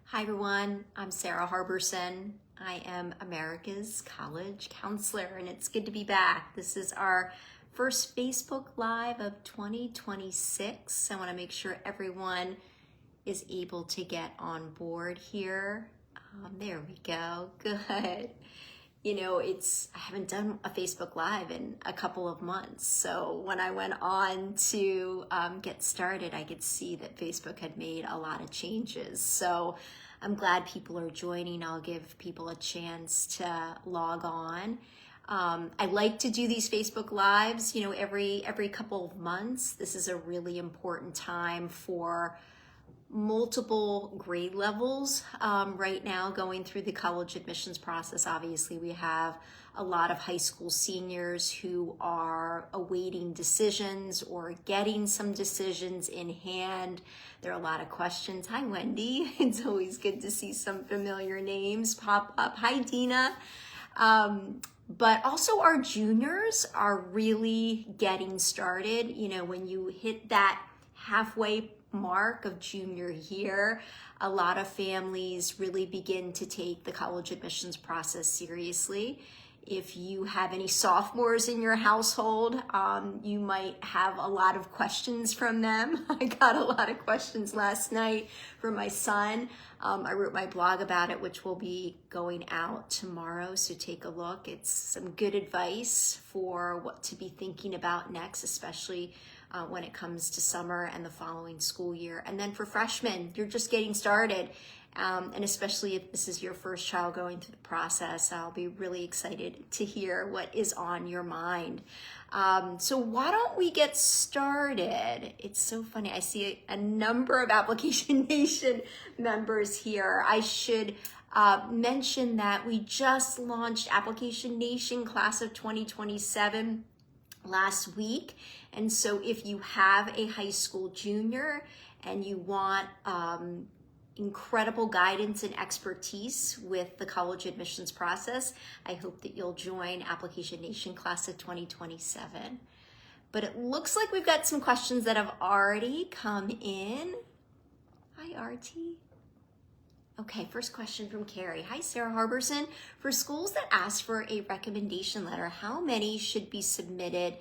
Hi everyone, I'm Sara Harberson. I am America's college counselor and it's good to be back. This is our first Facebook Live of 2026. I want to make sure everyone is able to get on board here. There we go, good. You know, I haven't done a Facebook Live in a couple of months. So when I went on to get started, I could see that Facebook had made a lot of changes. So I'm glad people are joining. I'll give people a chance to log on. I like to do these Facebook Lives, you know, every couple of months. This is a really important time for multiple grade levels right now going through the college admissions process. Obviously, we have a lot of high school seniors who are awaiting decisions or getting some decisions in hand. There are a lot of questions. Hi, Wendy. It's always good to see some familiar names pop up. Hi, Dina. But also our juniors are really getting started. You know, when you hit that halfway mark of junior year, a lot of families really begin to take the college admissions process seriously. If you have any sophomores in your household, you might have a lot of questions from them. I got a lot of questions last night from my son. I wrote my blog about it, which will be going out tomorrow, so take a look. It's some good advice for what to be thinking about next, especially when it comes to summer and the following school year. And then for freshmen, you're just getting started. And especially if this is your first child going through the process, I'll be really excited to hear what is on your mind. So why don't we get started? It's so funny. I see a number of Application Nation members here. I should mention that we just launched Application Nation Class of 2027 last week. And so if you have a high school junior and you want incredible guidance and expertise with the college admissions process, I hope that you'll join Application Nation Class of 2027. But it looks like we've got some questions that have already come in. Hi, Artie. Okay, first question from Carrie. Hi, Sara Harberson. For schools that ask for a recommendation letter, how many should be submitted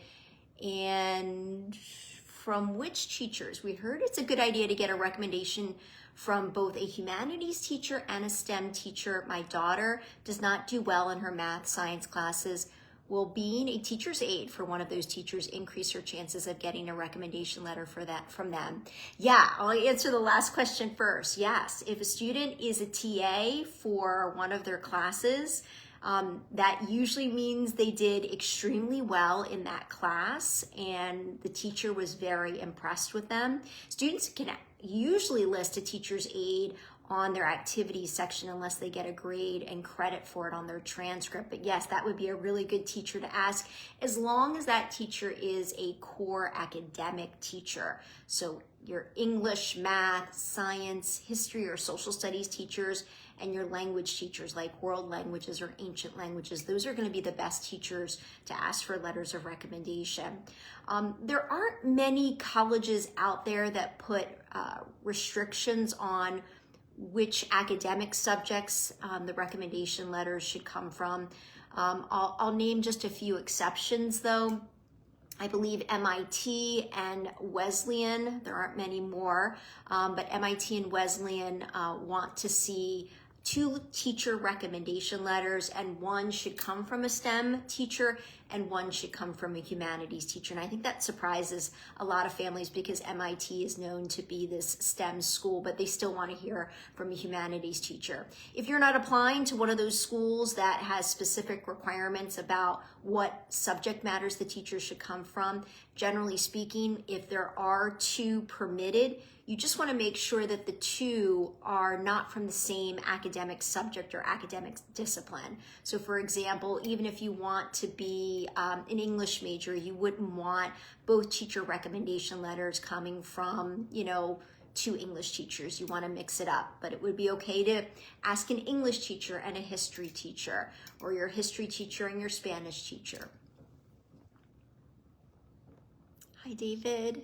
and from which teachers? We heard it's a good idea to get a recommendation from both a humanities teacher and a STEM teacher. My daughter does not do well in her math science classes. Will being a teacher's aide for one of those teachers increase her chances of getting a recommendation letter for that from them? Yeah, I'll answer the last question first. Yes, if a student is a TA for one of their classes, that usually means they did extremely well in that class and the teacher was very impressed with them. Students can usually list a teacher's aide on their activities section unless they get a grade and credit for it on their transcript. But yes, that would be a really good teacher to ask as long as that teacher is a core academic teacher. So your English, math, science, history, or social studies teachers and your language teachers like world languages or ancient languages, those are going to be the best teachers to ask for letters of recommendation. There aren't many colleges out there that put restrictions on which academic subjects the recommendation letters should come from. I'll name just a few exceptions though. I believe MIT and Wesleyan, there aren't many more, but MIT and Wesleyan want to see 2 teacher recommendation letters, and 1 should come from a STEM teacher and 1 should come from a humanities teacher. And I think that surprises a lot of families because MIT is known to be this STEM school, but they still want to hear from a humanities teacher. If you're not applying to one of those schools that has specific requirements about what subject matters the teacher should come from, generally speaking, if there are 2 permitted, you just want to make sure that the 2 are not from the same academic subject or academic discipline. So for example, even if you want to be an English major, you wouldn't want both teacher recommendation letters coming from, 2 English teachers. You want to mix it up, but it would be okay to ask an English teacher and a history teacher, or your history teacher and your Spanish teacher. Hi, David.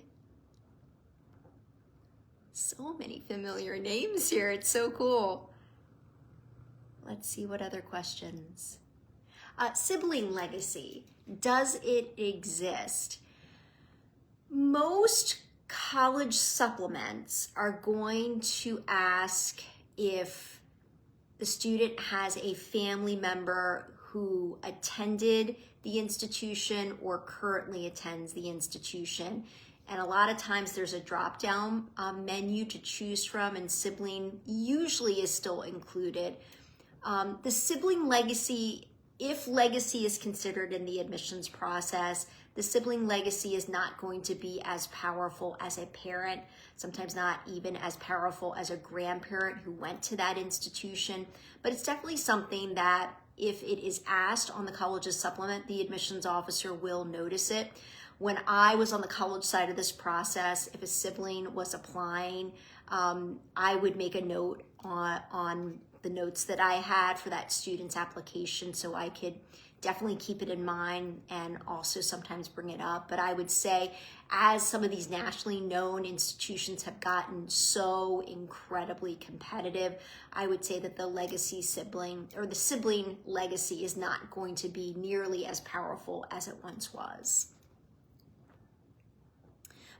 So many familiar names here. It's so cool. Let's see what other questions. Sibling legacy. Does it exist? Most college supplements are going to ask if the student has a family member who attended the institution or currently attends the institution. And a lot of times there's a drop-down menu to choose from, and sibling usually is still included. The sibling legacy, if legacy is considered in the admissions process, the sibling legacy is not going to be as powerful as a parent, sometimes not even as powerful as a grandparent who went to that institution. But it's definitely something that if it is asked on the college's supplement, the admissions officer will notice it. When I was on the college side of this process, if a sibling was applying, I would make a note on the notes that I had for that student's application, so I could definitely keep it in mind and also sometimes bring it up. But I would say, as some of these nationally known institutions have gotten so incredibly competitive, I would say that the legacy sibling, or the sibling legacy, is not going to be nearly as powerful as it once was.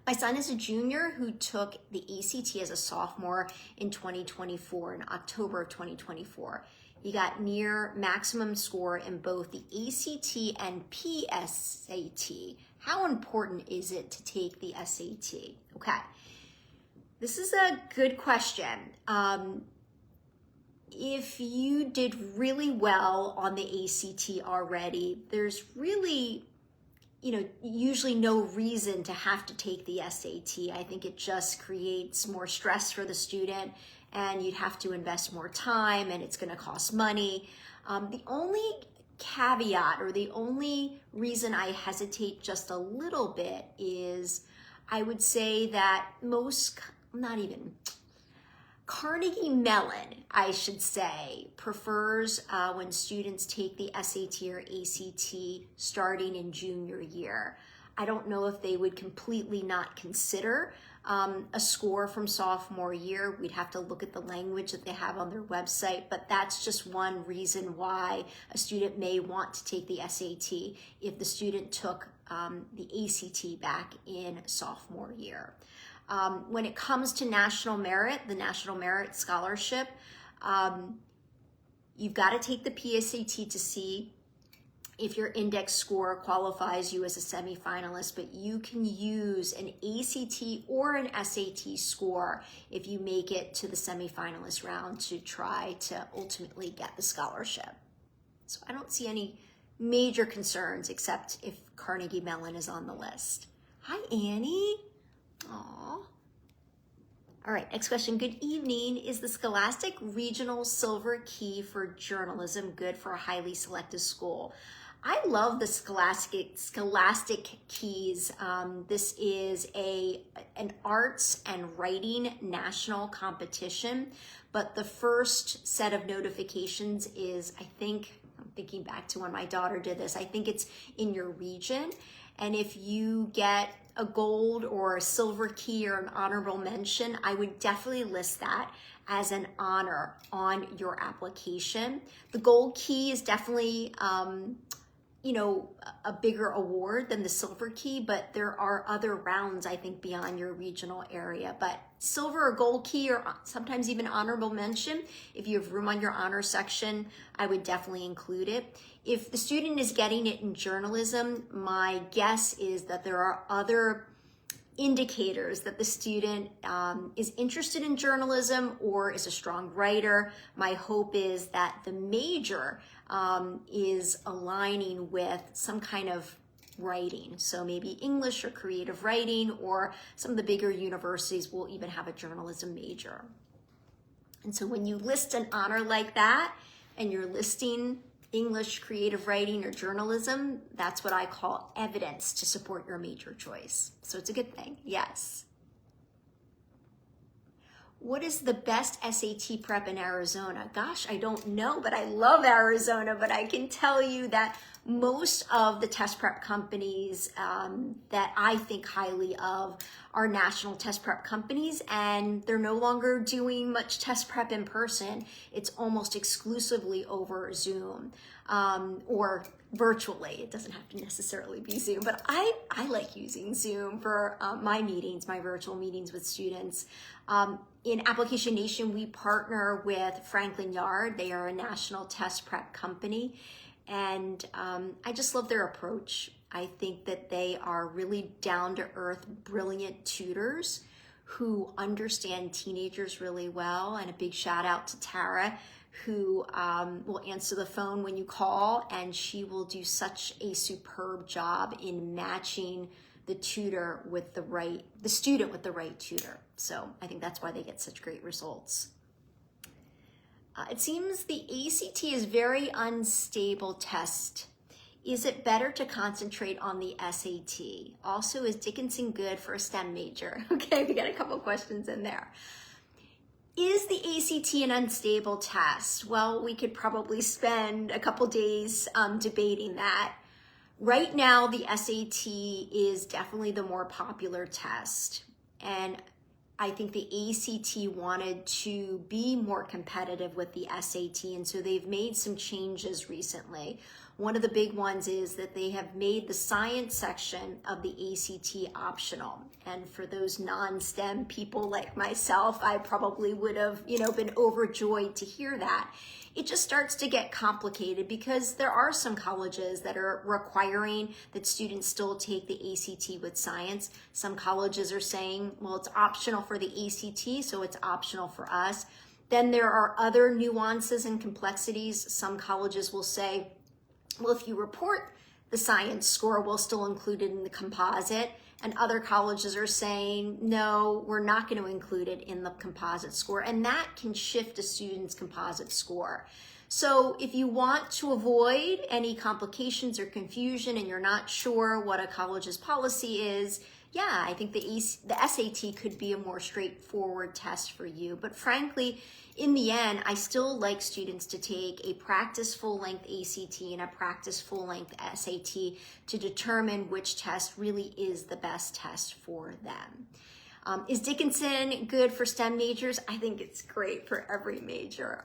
My son is a junior who took the ACT as a sophomore in 2024, in October of 2024. He got near maximum score in both the ACT and PSAT. How important is it to take the SAT? Okay, this is a good question. If you did really well on the ACT already, there's really usually no reason to have to take the SAT. I think it just creates more stress for the student, and you'd have to invest more time, and it's going to cost money. The only caveat, or the only reason I hesitate just a little bit, is I would say that Carnegie Mellon, I should say, prefers when students take the SAT or ACT starting in junior year. I don't know if they would completely not consider a score from sophomore year. We'd have to look at the language that they have on their website, but that's just one reason why a student may want to take the SAT if the student took the ACT back in sophomore year. When it comes to national merit, the National Merit Scholarship, you've got to take the PSAT to see if your index score qualifies you as a semifinalist, but you can use an ACT or an SAT score if you make it to the semifinalist round to try to ultimately get the scholarship. So I don't see any major concerns except if Carnegie Mellon is on the list. Hi, Annie. Aw. All right, next question. Good evening. Is the Scholastic Regional Silver Key for Journalism good for a highly selective school? I love the Scholastic Keys. This is an arts and writing national competition, but the first set of notifications is, I'm thinking back to when my daughter did this, I think it's in your region. And if you get a gold or a silver key or an honorable mention, I would definitely list that as an honor on your application. The gold key is definitely a bigger award than the silver key, but there are other rounds, I think, beyond your regional area. But silver or gold key, or sometimes even honorable mention, if you have room on your honor section, I would definitely include it. If the student is getting it in journalism, my guess is that there are other indicators that the student is interested in journalism or is a strong writer. My hope is that the major is aligning with some kind of writing. So maybe English or creative writing, or some of the bigger universities will even have a journalism major. And so when you list an honor like that and you're listing English, creative writing, or journalism, that's what I call evidence to support your major choice. So it's a good thing, yes. What is the best SAT prep in Arizona? Gosh, I don't know, but I love Arizona. But I can tell you that most of the test prep companies that I think highly of are national test prep companies, and they're no longer doing much test prep in person. It's almost exclusively over Zoom or virtually. It doesn't have to necessarily be Zoom, but I like using Zoom for my meetings, my virtual meetings with students. In Application Nation, we partner with Franklin Yard. They are a national test prep company, and I just love their approach. I think that they are really down-to-earth, brilliant tutors who understand teenagers really well. And a big shout out to Tara, who will answer the phone when you call, and she will do such a superb job in matching the tutor with the student with the right tutor. So I think that's why they get such great results. It seems the ACT is very unstable test. Is it better to concentrate on the SAT? Also, is Dickinson good for a STEM major? Okay, we got a couple questions in there. Is the ACT an unstable test? Well, we could probably spend a couple days debating that. Right now, the SAT is definitely the more popular test. And I think the ACT wanted to be more competitive with the SAT, and so they've made some changes recently. One of the big ones is that they have made the science section of the ACT optional. And for those non-STEM people like myself, I probably would have, been overjoyed to hear that. It just starts to get complicated because there are some colleges that are requiring that students still take the ACT with science. Some colleges are saying, well, it's optional for the ACT, so it's optional for us. Then there are other nuances and complexities. Some colleges will say, well, if you report the science score, we'll still include it in the composite. And other colleges are saying, no, we're not going to include it in the composite score. And that can shift a student's composite score. So if you want to avoid any complications or confusion and you're not sure what a college's policy is, yeah, I think the SAT could be a more straightforward test for you. But frankly, in the end, I still like students to take a practice full-length ACT and a practice full-length SAT to determine which test really is the best test for them. Is Dickinson good for STEM majors? I think it's great for every major.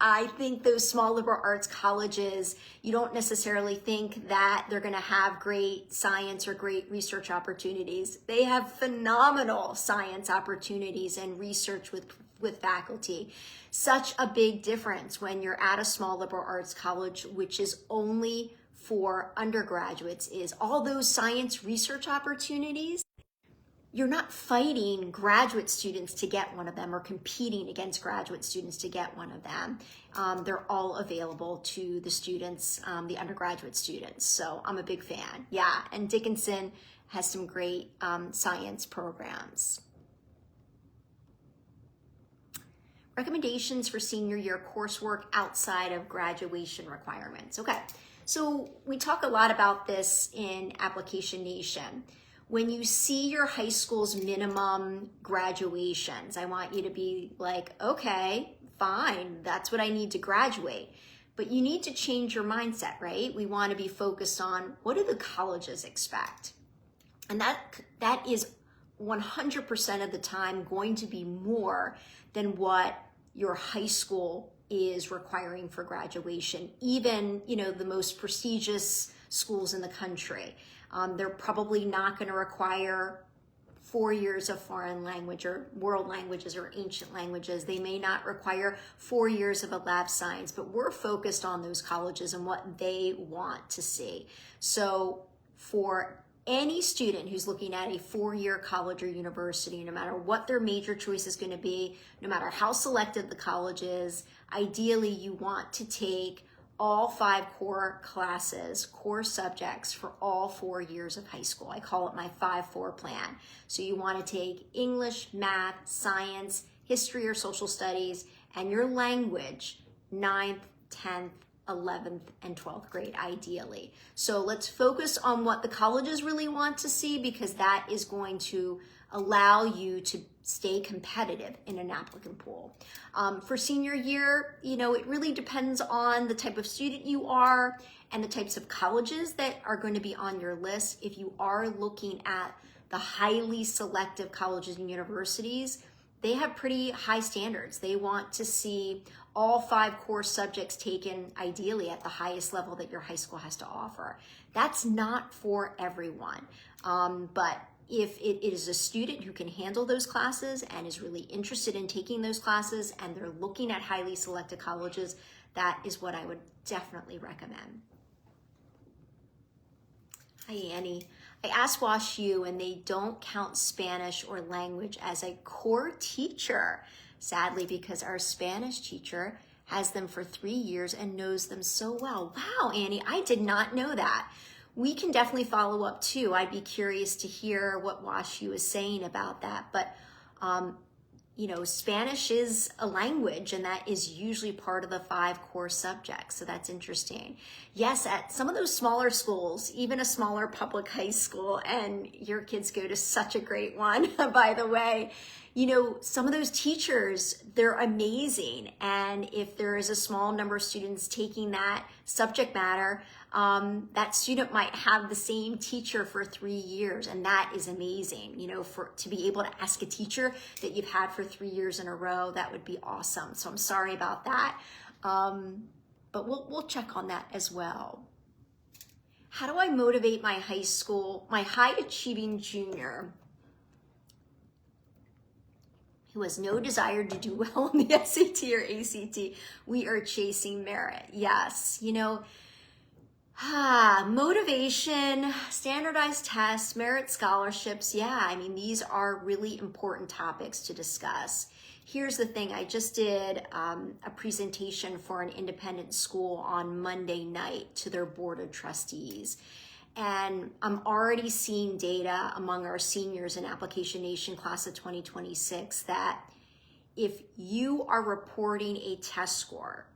I think those small liberal arts colleges, you don't necessarily think that they're going to have great science or great research opportunities. They have phenomenal science opportunities and research with faculty. Such a big difference when you're at a small liberal arts college, which is only for undergraduates, is all those science research opportunities. You're not fighting graduate students to get one of them or competing against graduate students to get one of them. They're all available to the students, the undergraduate students. So I'm a big fan. Yeah, and Dickinson has some great science programs. Recommendations for senior year coursework outside of graduation requirements. Okay, so we talk a lot about this in Application Nation. When you see your high school's minimum graduations, I want you to be like, okay, fine, that's what I need to graduate. But you need to change your mindset, right? We want to be focused on what do the colleges expect? And that is 100% of the time going to be more than what your high school is requiring for graduation, even, the most prestigious schools in the country. They're probably not going to require 4 years of foreign language or world languages or ancient languages. They may not require 4 years of a lab science, but we're focused on those colleges and what they want to see. So for any student who's looking at a 4-year college or university, no matter what their major choice is going to be, no matter how selective the college is, ideally you want to take all 5 core classes, core subjects for all 4 years of high school. I call it my 5-4 plan. So you want to take English, math, science, history or social studies, and your language, 9th, 10th, 11th, and 12th grade, ideally. So let's focus on what the colleges really want to see, because that is going to allow you to stay competitive in an applicant pool. For senior year, it really depends on the type of student you are and the types of colleges that are going to be on your list. If you are looking at the highly selective colleges and universities, they have pretty high standards. They want to see all 5 core subjects taken ideally at the highest level that your high school has to offer. That's not for everyone, but if it is a student who can handle those classes and is really interested in taking those classes and they're looking at highly selected colleges, that is what I would definitely recommend. Hi, Annie. I asked WashU and they don't count Spanish or language as a core teacher, sadly, because our Spanish teacher has them for 3 years and knows them so well. Wow, Annie, I did not know that. We can definitely follow up too. I'd be curious to hear what WashU is saying about that. But, Spanish is a language and that is usually part of the 5 core subjects. So that's interesting. Yes, at some of those smaller schools, even a smaller public high school, and your kids go to such a great one, by the way, some of those teachers, they're amazing. And if there is a small number of students taking that subject matter, that student might have the same teacher for 3 years, and that is amazing. To be able to ask a teacher that you've had for 3 years in a row, that would be awesome. So I'm sorry about that, but we'll check on that as well. How do I motivate my high achieving junior who has no desire to do well in the SAT or ACT? We are chasing merit. Yes, motivation, standardized tests, merit scholarships. Yeah, these are really important topics to discuss. Here's the thing. I just did a presentation for an independent school on Monday night to their board of trustees. And I'm already seeing data among our seniors in Application Nation class of 2026 that if you are reporting a test score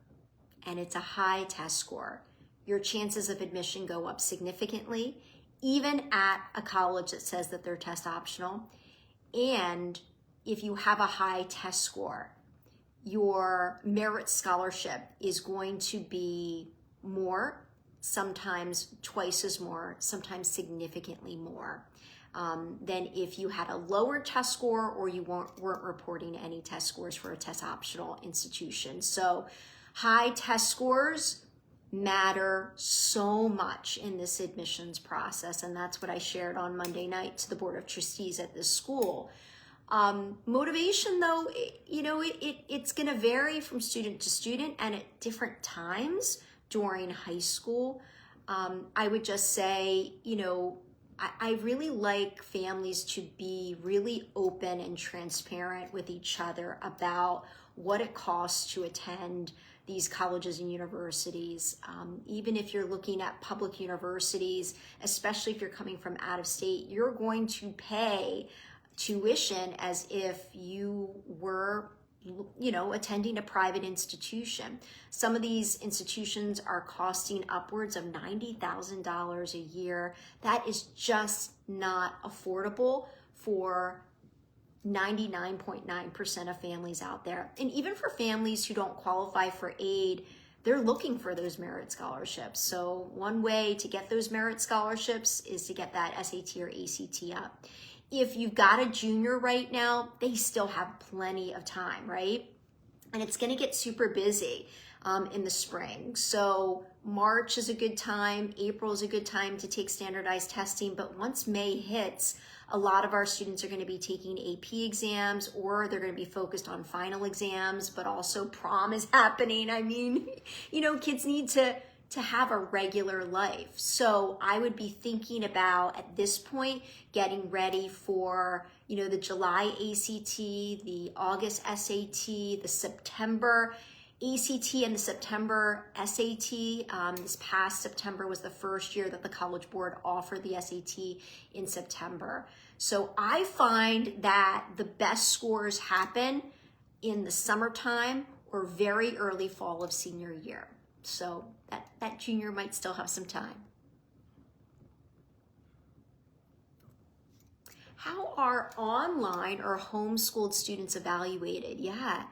and it's a high test score, your chances of admission go up significantly, even at a college that says that they're test optional. And if you have a high test score, your merit scholarship is going to be more, sometimes twice as more, sometimes significantly more than if you had a lower test score or you weren't reporting any test scores for a test optional institution. So high test scores matter so much in this admissions process, and that's what I shared on Monday night to the board of trustees at this school. Motivation, though, it's going to vary from student to student and at different times during high school. I would just say, I really like families to be really open and transparent with each other about what it costs to attend these colleges and universities. Even if you're looking at public universities, especially if you're coming from out of state, you're going to pay tuition as if you were attending a private institution. Some of these institutions are costing upwards of $90,000 a year. That is just not affordable for 99.9% of families out there. And even for families who don't qualify for aid, they're looking for those merit scholarships. So one way to get those merit scholarships is to get that SAT or ACT up. If you've got a junior right now, they still have plenty of time, right? And it's going to get super busy in the spring. So March is a good time. April is a good time to take standardized testing. But once May hits, a lot of our students are going to be taking AP exams, or they're going to be focused on final exams, but also prom is happening. Kids need to have a regular life. So I would be thinking about, at this point, getting ready for, the July ACT, the August SAT, the September ACT, and the September SAT. This past September was the first year that the College Board offered the SAT in September. So I find that the best scores happen in the summertime or very early fall of senior year. So that junior might still have some time. How are online or homeschooled students evaluated? Yeah,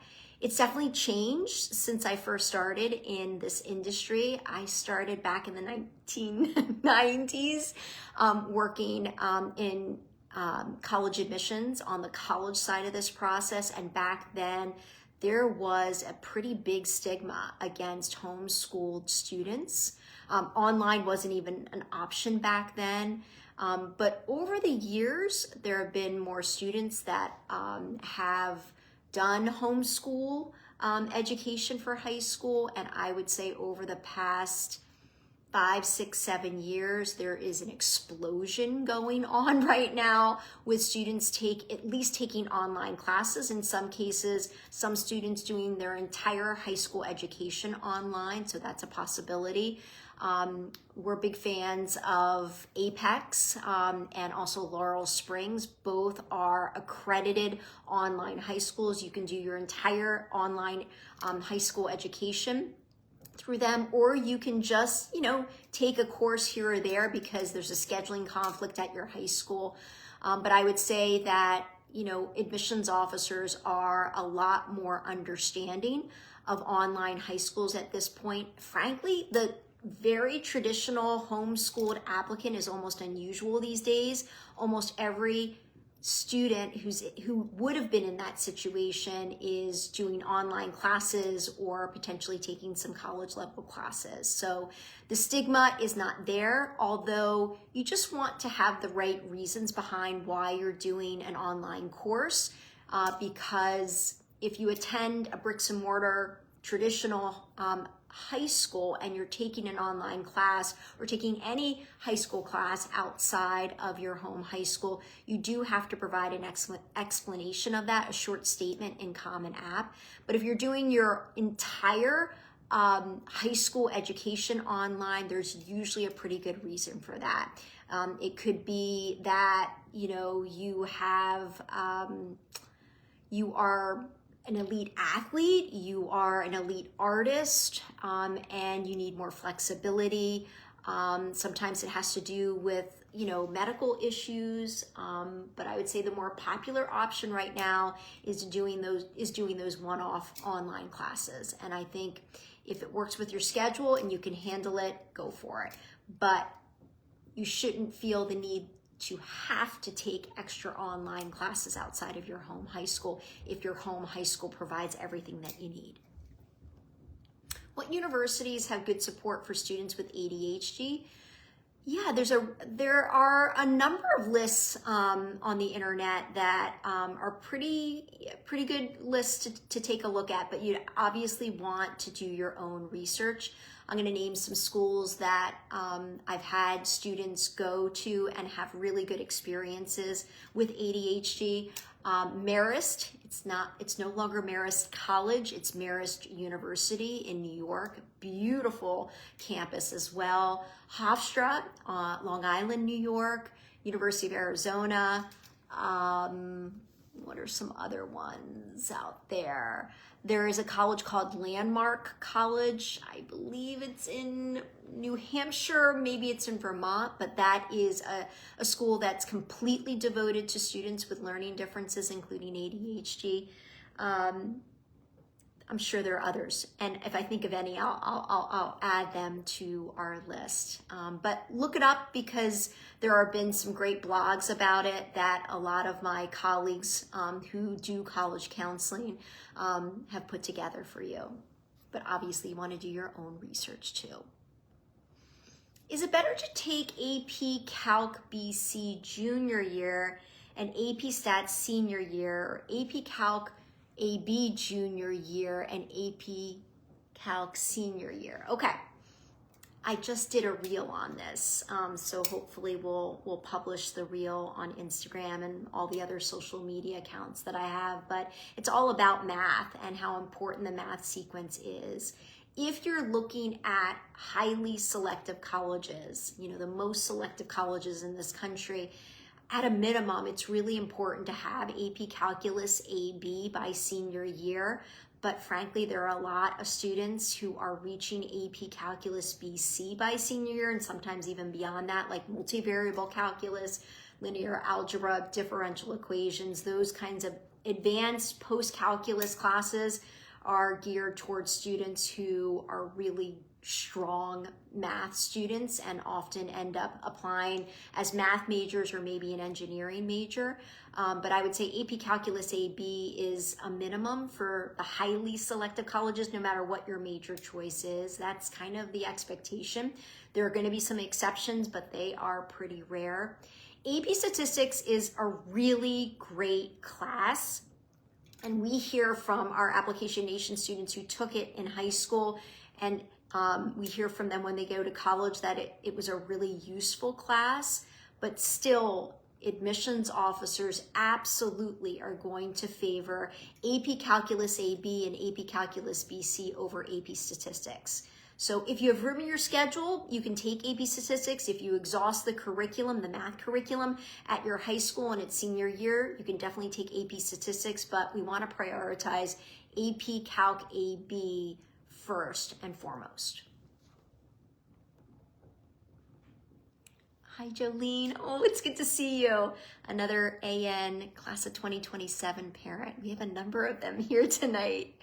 it's definitely changed since I first started in this industry. I started back in the 1990s working in college admissions on the college side of this process. And back then, there was a pretty big stigma against homeschooled students. Online wasn't even an option back then. But over the years, there have been more students that have done homeschool education for high school. And I would say over the past 5, 6, 7 years, there is an explosion going on right now with students at least taking online classes. In some cases, some students doing their entire high school education online. So that's a possibility. We're big fans of Apex and also Laurel Springs. Both are accredited online high schools. You can do your entire online high school education through them, or you can just, take a course here or there because there's a scheduling conflict at your high school. But I would say that, admissions officers are a lot more understanding of online high schools at this point. Frankly, the very traditional homeschooled applicant is almost unusual these days. Almost every student who would have been in that situation is doing online classes or potentially taking some college level classes. So the stigma is not there, although you just want to have the right reasons behind why you're doing an online course, because if you attend a bricks and mortar traditional high school and you're taking an online class or taking any high school class outside of your home high school, you do have to provide an explanation of that, a short statement in Common App. But if you're doing your entire high school education online, there's usually a pretty good reason for that. It could be that, you are an elite athlete, you are an elite artist, and you need more flexibility. Sometimes it has to do with, medical issues. But I would say the more popular option right now is doing those one-off online classes. And I think if it works with your schedule and you can handle it, go for it. But you shouldn't feel the need to have to take extra online classes outside of your home high school if your home high school provides everything that you need. What universities have good support for students with ADHD? Yeah, there are a number of lists on the internet that are pretty good lists to take a look at, but you obviously want to do your own research. I'm going to name some schools that I've had students go to and have really good experiences with ADHD. Marist, it's no longer Marist College, it's Marist University in New York. Beautiful campus as well. Hofstra, Long Island, New York. University of Arizona. What are some other ones out there? There is a college called Landmark College. I believe it's in New Hampshire, maybe it's in Vermont, but that is a school that's completely devoted to students with learning differences, including ADHD. I'm sure there are others, and if I think of any, I'll add them to our list. But look it up because there have been some great blogs about it that a lot of my colleagues who do college counseling have put together for you. But obviously you want to do your own research too. Is it better to take AP Calc BC junior year and AP Stats senior year, or AP Calc AB junior year and AP Calc senior year? Okay, I just did a reel on this, so hopefully we'll publish the reel on Instagram and all the other social media accounts that I have. But it's all about math and how important the math sequence is. If you're looking at highly selective colleges, the most selective colleges in this country, at a minimum, it's really important to have AP Calculus AB by senior year. But frankly, there are a lot of students who are reaching AP Calculus BC by senior year, and sometimes even beyond that, like multivariable calculus, linear algebra, differential equations, those kinds of advanced post-calculus classes are geared towards students who are really strong math students and often end up applying as math majors or maybe an engineering major. But I would say AP Calculus AB is a minimum for the highly selective colleges, no matter what your major choice is. That's kind of the expectation. There are going to be some exceptions, but they are pretty rare. AP Statistics is a really great class. And we hear from our Application Nation students who took it in high school, and we hear from them when they go to college that it was a really useful class, but still admissions officers absolutely are going to favor AP Calculus AB and AP Calculus BC over AP Statistics. So if you have room in your schedule, you can take AP Statistics. If you exhaust the curriculum, the math curriculum at your high school and its senior year, you can definitely take AP Statistics, but we want to prioritize AP Calc AB first and foremost. Hi, Jolene. Oh, it's good to see you. Another AN class of 2027 parent. We have a number of them here tonight.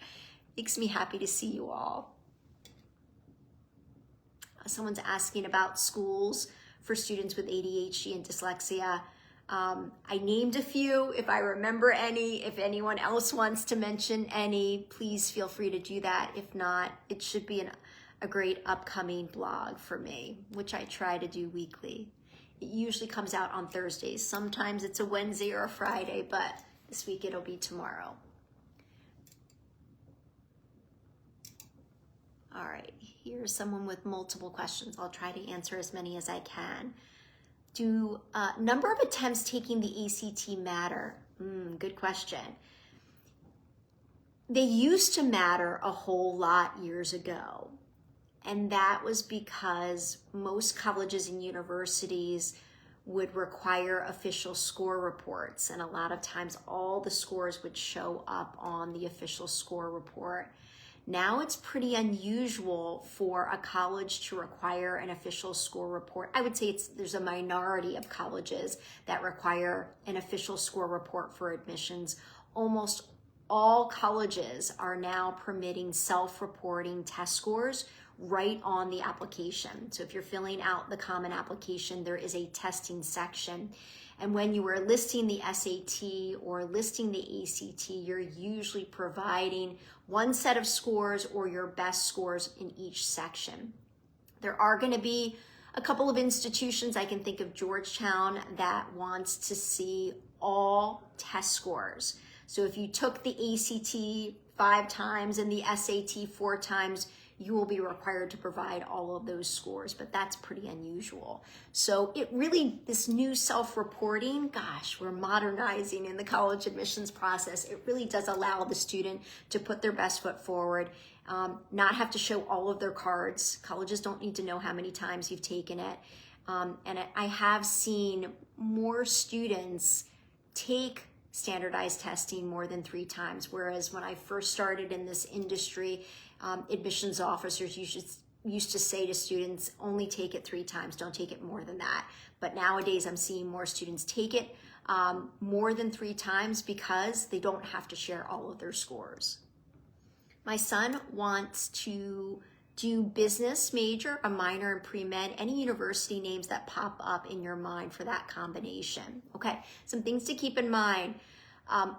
Makes me happy to see you all. Someone's asking about schools for students with ADHD and dyslexia. I named a few. If I remember any, if anyone else wants to mention any, please feel free to do that. If not, it should be a great upcoming blog for me, which I try to do weekly. It usually comes out on Thursdays. Sometimes it's a Wednesday or a Friday, but this week it'll be tomorrow. All right, here's someone with multiple questions. I'll try to answer as many as I can. Do number of attempts taking the ACT matter? Good question. They used to matter a whole lot years ago. And that was because most colleges and universities would require official score reports. And a lot of times all the scores would show up on the official score report. Now it's pretty unusual for a college to require an official score report. I would say there's a minority of colleges that require an official score report for admissions. Almost all colleges are now permitting self-reporting test scores right on the application. So if you're filling out the common application, there is a testing section. And when you are listing the SAT or listing the ACT, you're usually providing one set of scores or your best scores in each section. There are going to be a couple of institutions, I can think of Georgetown, that wants to see all test scores. So if you took the ACT 5 times and the SAT 4 times, you will be required to provide all of those scores, but that's pretty unusual. So it really, this new self-reporting, gosh, we're modernizing in the college admissions process. It really does allow the student to put their best foot forward, not have to show all of their cards. Colleges don't need to know how many times you've taken it. And I have seen more students take standardized testing more than 3 times, whereas when I first started in this industry, admissions officers used to say to students, only take it 3 times, don't take it more than that. But nowadays I'm seeing more students take it more than 3 times because they don't have to share all of their scores. My son wants to do business major, a minor, and pre-med, any university names that pop up in your mind for that combination. Okay, some things to keep in mind.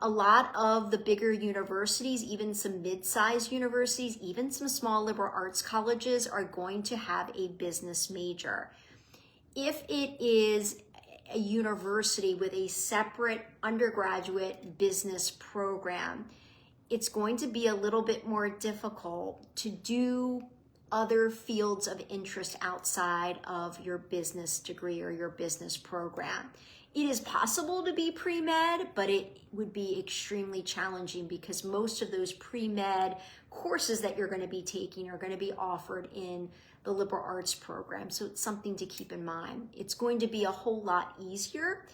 A lot of the bigger universities, even some mid-sized universities, even some small liberal arts colleges are going to have a business major. If it is a university with a separate undergraduate business program, it's going to be a little bit more difficult to do other fields of interest outside of your business degree or your business program. It is possible to be pre-med, but it would be extremely challenging because most of those pre-med courses that you're going to be taking are going to be offered in the liberal arts program. So it's something to keep in mind. It's going to be a whole lot easier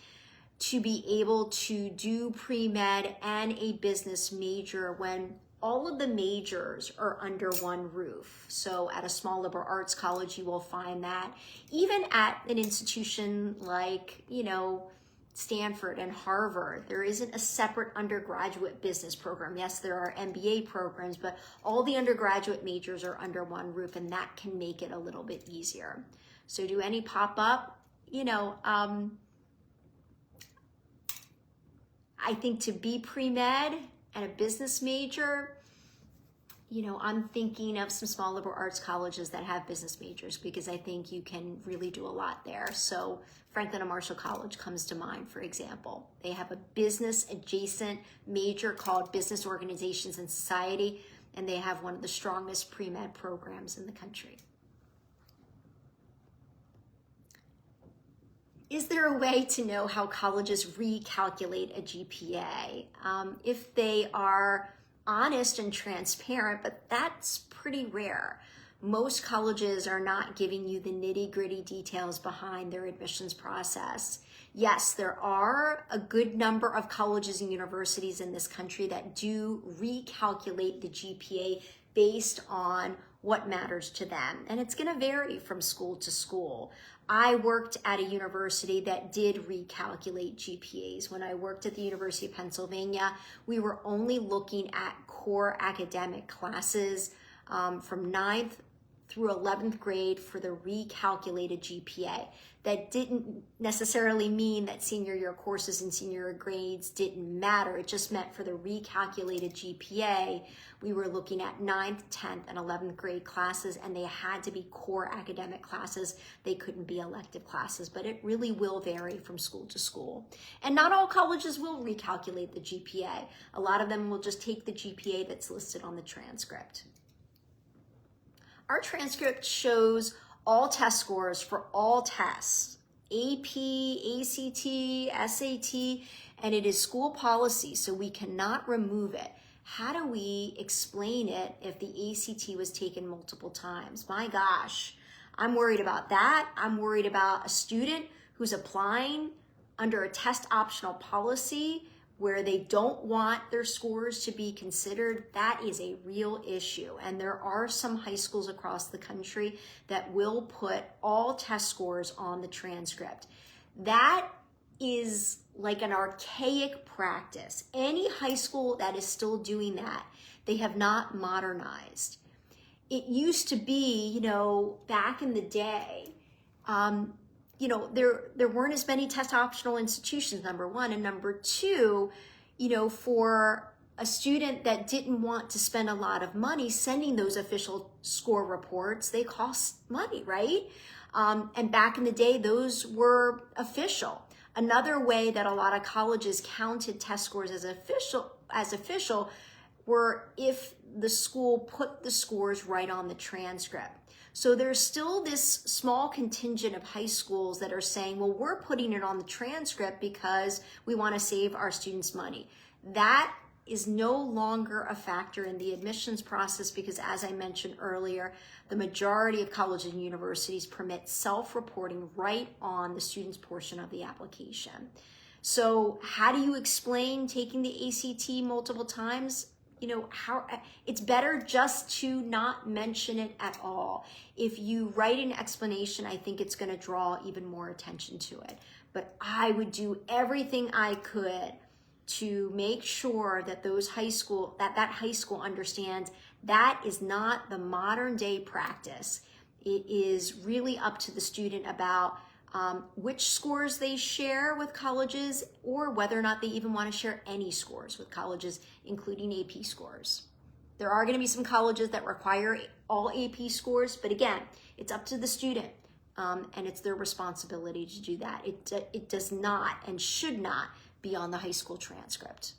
to be able to do pre-med and a business major when all of the majors are under one roof. So at a small liberal arts college, you will find that. Even at an institution like, Stanford and Harvard. There isn't a separate undergraduate business program. Yes, there are MBA programs, but all the undergraduate majors are under one roof, and that can make it a little bit easier. So do any pop up? I think to be pre-med and a business major, I'm thinking of some small liberal arts colleges that have business majors, because I think you can really do a lot there. So Franklin and Marshall College comes to mind, for example. They have a business adjacent major called Business Organizations and Society, and they have one of the strongest pre-med programs in the country. Is there a way to know how colleges recalculate a GPA? If they are honest and transparent, but that's pretty rare. Most colleges are not giving you the nitty-gritty details behind their admissions process. Yes, there are a good number of colleges and universities in this country that do recalculate the GPA based on what matters to them. And it's going to vary from school to school. I worked at a university that did recalculate GPAs. When I worked at the University of Pennsylvania, we were only looking at core academic classes from 9th through 11th grade for the recalculated GPA. That didn't necessarily mean that senior year courses and senior year grades didn't matter. It just meant for the recalculated GPA, we were looking at 9th, 10th, and 11th grade classes, and they had to be core academic classes. They couldn't be elective classes, but it really will vary from school to school. And not all colleges will recalculate the GPA. A lot of them will just take the GPA that's listed on the transcript. Our transcript shows all test scores for all tests, AP, ACT, SAT, and it is school policy, so we cannot remove it. How do we explain it if the ACT was taken multiple times? My gosh, I'm worried about that. I'm worried about a student who's applying under a test optional policy where they don't want their scores to be considered. That is a real issue. And there are some high schools across the country that will put all test scores on the transcript. That is like an archaic practice. Any high school that is still doing that, they have not modernized. It used to be, back in the day, there weren't as many test optional institutions, number one. And number two, for a student that didn't want to spend a lot of money sending those official score reports, they cost money, right? And back in the day, those were official. Another way that a lot of colleges counted test scores as official were if the school put the scores right on the transcript. So there's still this small contingent of high schools that are saying, well, we're putting it on the transcript because we want to save our students money. That is no longer a factor in the admissions process because, as I mentioned earlier, the majority of colleges and universities permit self-reporting right on the student's portion of the application. So how do you explain taking the ACT multiple times? It's better just to not mention it at all. If you write an explanation, I think it's going to draw even more attention to it. But I would do everything I could to make sure that that high school understands that is not the modern day practice. It is really up to the student about which scores they share with colleges, or whether or not they even want to share any scores with colleges, including AP scores. There are going to be some colleges that require all AP scores, but again, it's up to the student, and it's their responsibility to do that. It does not and should not be on the high school transcript.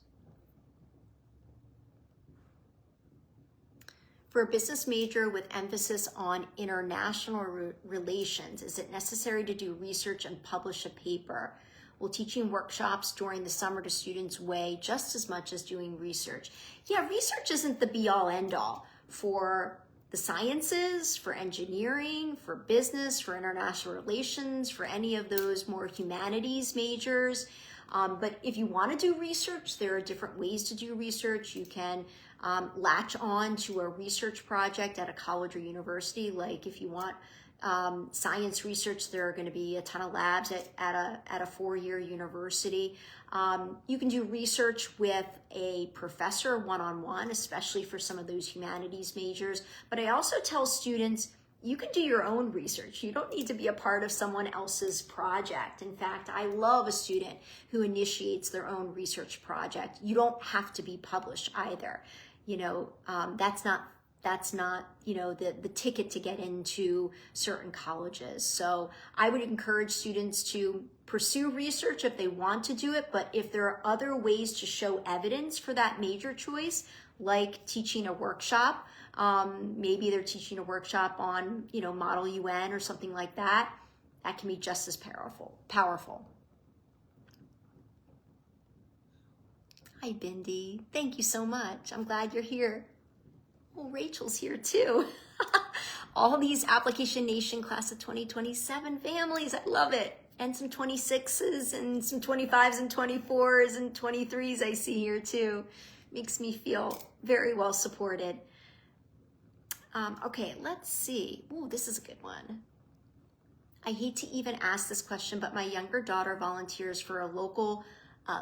For a business major with emphasis on international relations, is it necessary to do research and publish a paper? Will teaching workshops during the summer to students weigh just as much as doing research? Yeah, research isn't the be-all, end-all for the sciences, for engineering, for business, for international relations, for any of those more humanities majors. But if you want to do research, there are different ways to do research. You can latch on to a research project at a college or university. Like if you want science research. There are going to be a ton of labs at a four-year university. You can do research with a professor one-on-one, especially for some of those humanities majors. But I also tell students, you can do your own research. You don't need to be a part of someone else's project. In fact, I love a student who initiates their own research project. You don't have to be published either. You know, that's not you know, the ticket to get into certain colleges. So I would encourage students to pursue research if they want to do it, but if there are other ways to show evidence for that major choice, like teaching a workshop, maybe they're teaching a workshop on, you know, Model UN or something like that, that can be just as powerful. Hi, Bindi. Thank you so much. I'm glad you're here. Well, Rachel's here too. All these Application Nation class of 2027 families, I love it. And some 26s and some 25s and 24s and 23s I see here too. Makes me feel very well supported. Okay, let's see. Ooh, this is a good one. I hate to even ask this question, but my younger daughter volunteers for a local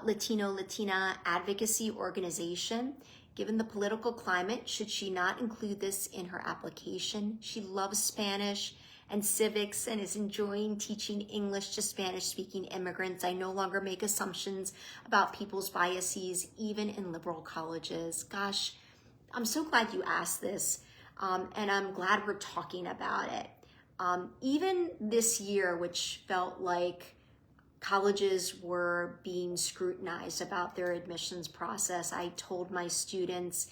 Latina advocacy organization. Given the political climate, should she not include this in her application? She loves Spanish and civics and is enjoying teaching English to Spanish-speaking immigrants. I no longer make assumptions about people's biases, even in liberal colleges. Gosh, I'm so glad you asked this, and I'm glad we're talking about it. Even this year, which felt like colleges were being scrutinized about their admissions process, I told my students,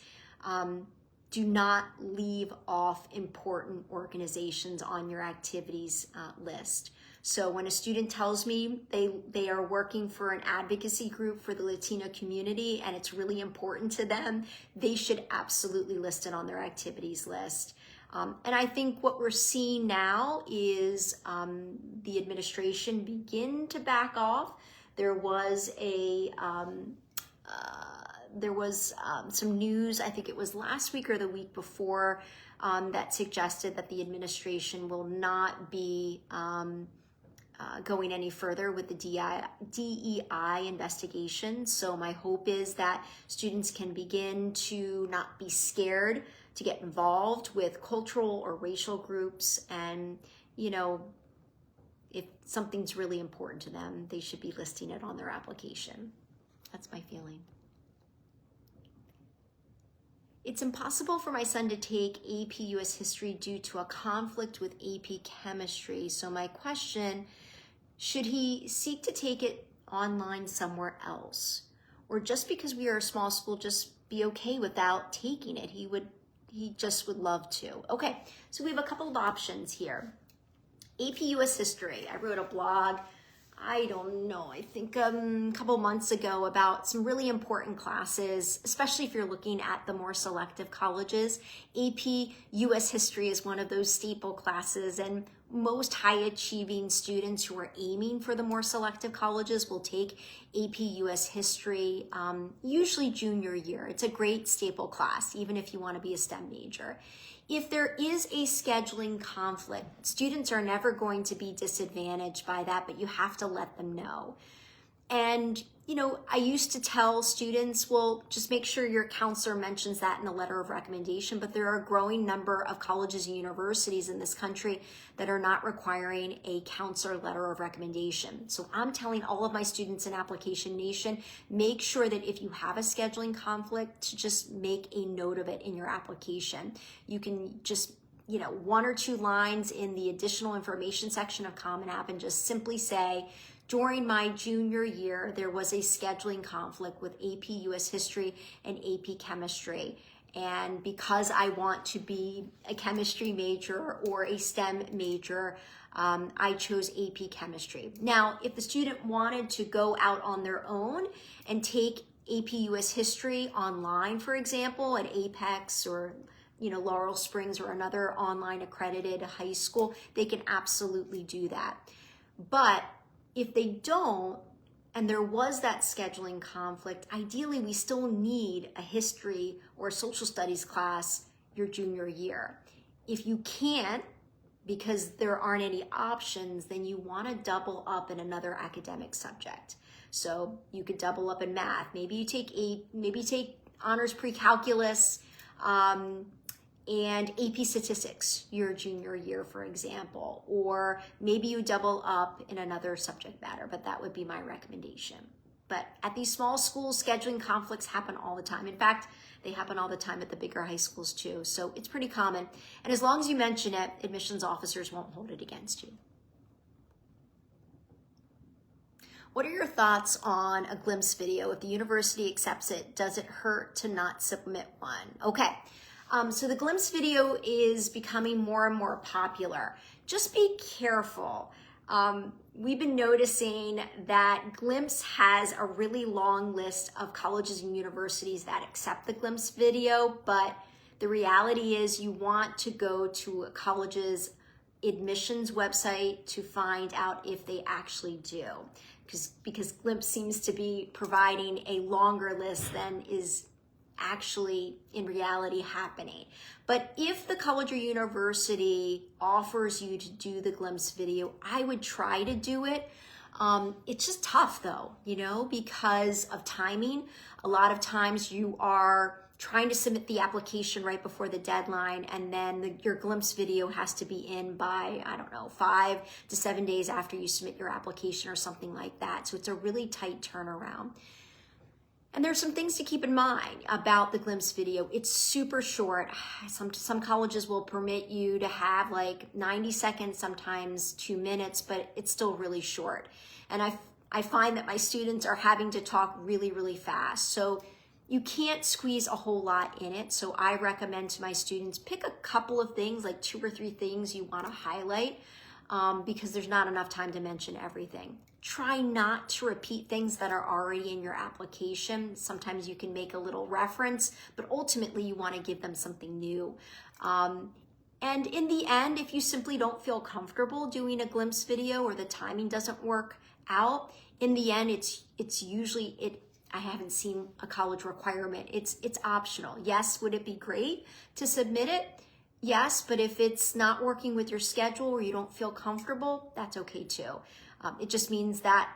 do not leave off important organizations on your activities list. So when a student tells me they are working for an advocacy group for the Latino community and it's really important to them, they should absolutely list it on their activities list. And I think what we're seeing now is the administration begin to back off. There was some news, I think it was last week or the week before, that suggested that the administration will not be going any further with the DEI investigation. So my hope is that students can begin to not be scared to get involved with cultural or racial groups, and, you know, if something's really important to them, they should be listing it on their application. That's my feeling. It's impossible for my son to take AP US History due to a conflict with AP Chemistry. So my question, should he seek to take it online somewhere else? Or just because we are a small school, just be okay without taking it? He just would love to. Okay, so we have a couple of options here. AP US History. I wrote a blog, I don't know, I think a couple months ago about some really important classes, especially if you're looking at the more selective colleges. AP US History is one of those staple classes, and most high-achieving students who are aiming for the more selective colleges will take AP US History, usually junior year. It's a great staple class, even if you want to be a STEM major. If there is a scheduling conflict, students are never going to be disadvantaged by that, but you have to let them know. And, you know, I used to tell students, well, just make sure your counselor mentions that in the letter of recommendation, but there are a growing number of colleges and universities in this country that are not requiring a counselor letter of recommendation. So I'm telling all of my students in Application Nation, make sure that if you have a scheduling conflict, to just make a note of it in your application. You can just, you know, 1 or 2 lines in the additional information section of Common App and just simply say, during my junior year, there was a scheduling conflict with AP US History and AP Chemistry. And because I want to be a chemistry major or a STEM major, I chose AP Chemistry. Now, if the student wanted to go out on their own and take AP US History online, for example, at Apex or, you know, Laurel Springs or another online accredited high school, they can absolutely do that. But if they don't, and there was that scheduling conflict, ideally we still need a history or a social studies class your junior year. If you can't, because there aren't any options, then you want to double up in another academic subject. So you could double up in math. Maybe you take honors pre-calculus and AP statistics your junior year, for example, or maybe you double up in another subject matter, but that would be my recommendation. But at these small schools, scheduling conflicts happen all the time. In fact, they happen all the time at the bigger high schools too. So it's pretty common. And as long as you mention it, admissions officers won't hold it against you. What are your thoughts on a glimpse video? If the university accepts it, does it hurt to not submit one? Okay, so the glimpse video is becoming more and more popular. Just be careful. We've been noticing that Glimpse has a really long list of colleges and universities that accept the Glimpse video, but the reality is you want to go to a college's admissions website to find out if they actually do, because Glimpse seems to be providing a longer list than is actually in reality happening. But if the college or university offers you to do the Glimpse video, I would try to do it. It's just tough though, because of timing. A lot of times you are trying to submit the application right before the deadline, and then your Glimpse video has to be in by, 5 to 7 days after you submit your application or something like that. So it's a really tight turnaround. And there's some things to keep in mind about the Glimpse video. It's super short. Some colleges will permit you to have like 90 seconds, sometimes 2 minutes, but it's still really short. And I find that my students are having to talk really, really fast. So you can't squeeze a whole lot in it. So I recommend to my students, pick a couple of things, like 2 or 3 things you want to highlight, because there's not enough time to mention everything. Try not to repeat things that are already in your application. Sometimes you can make a little reference, but ultimately you want to give them something new. And in the end, if you simply don't feel comfortable doing a Glimpse video or the timing doesn't work out, in the end, it's usually, I haven't seen a college requirement. It's optional. Yes, would it be great to submit it? Yes, but if it's not working with your schedule or you don't feel comfortable, that's okay too. It just means that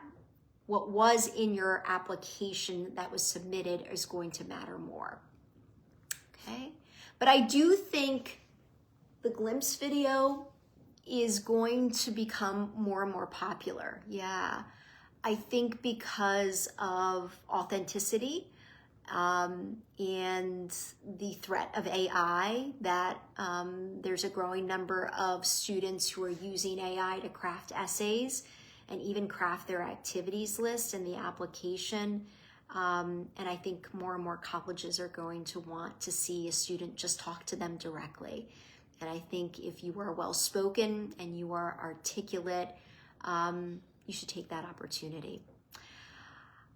what was in your application that was submitted is going to matter more. Okay, but I do think the Glimpse video is going to become more and more popular. Yeah, I think because of authenticity and the threat of AI, that there's a growing number of students who are using AI to craft essays and even craft their activities list in the application. And I think more and more colleges are going to want to see a student just talk to them directly. And I think if you are well-spoken and you are articulate, you should take that opportunity.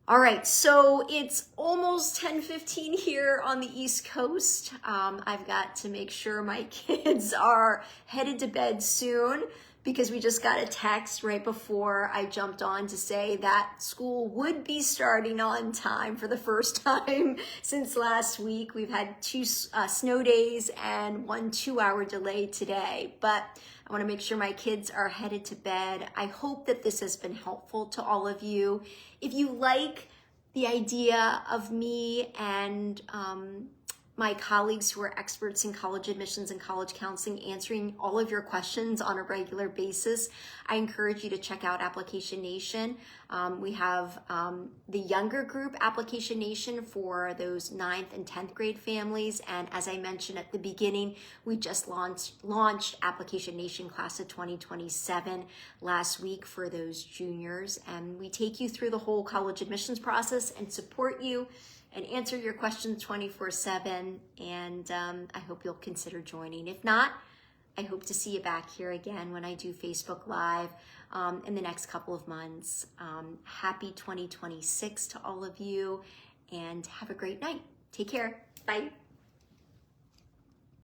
All right, so it's almost 10:15 here on the East Coast. I've got to make sure my kids are headed to bed soon, because we just got a text right before I jumped on to say that school would be starting on time for the first time since last week. We've had 2 snow days and 1 2-hour delay today, but I want to make sure my kids are headed to bed. I hope that this has been helpful to all of you. If you like the idea of me and my colleagues who are experts in college admissions and college counseling answering all of your questions on a regular basis, I encourage you to check out Application Nation. We have the younger group, Application Nation, for those 9th and 10th grade families. And as I mentioned at the beginning, we just launched Application Nation Class of 2027 last week for those juniors. And we take you through the whole college admissions process and support you and answer your questions 24/7, and I hope you'll consider joining. If not, I hope to see you back here again when I do Facebook Live in the next couple of months. Happy 2026 to all of you, and have a great night. Take care. Bye.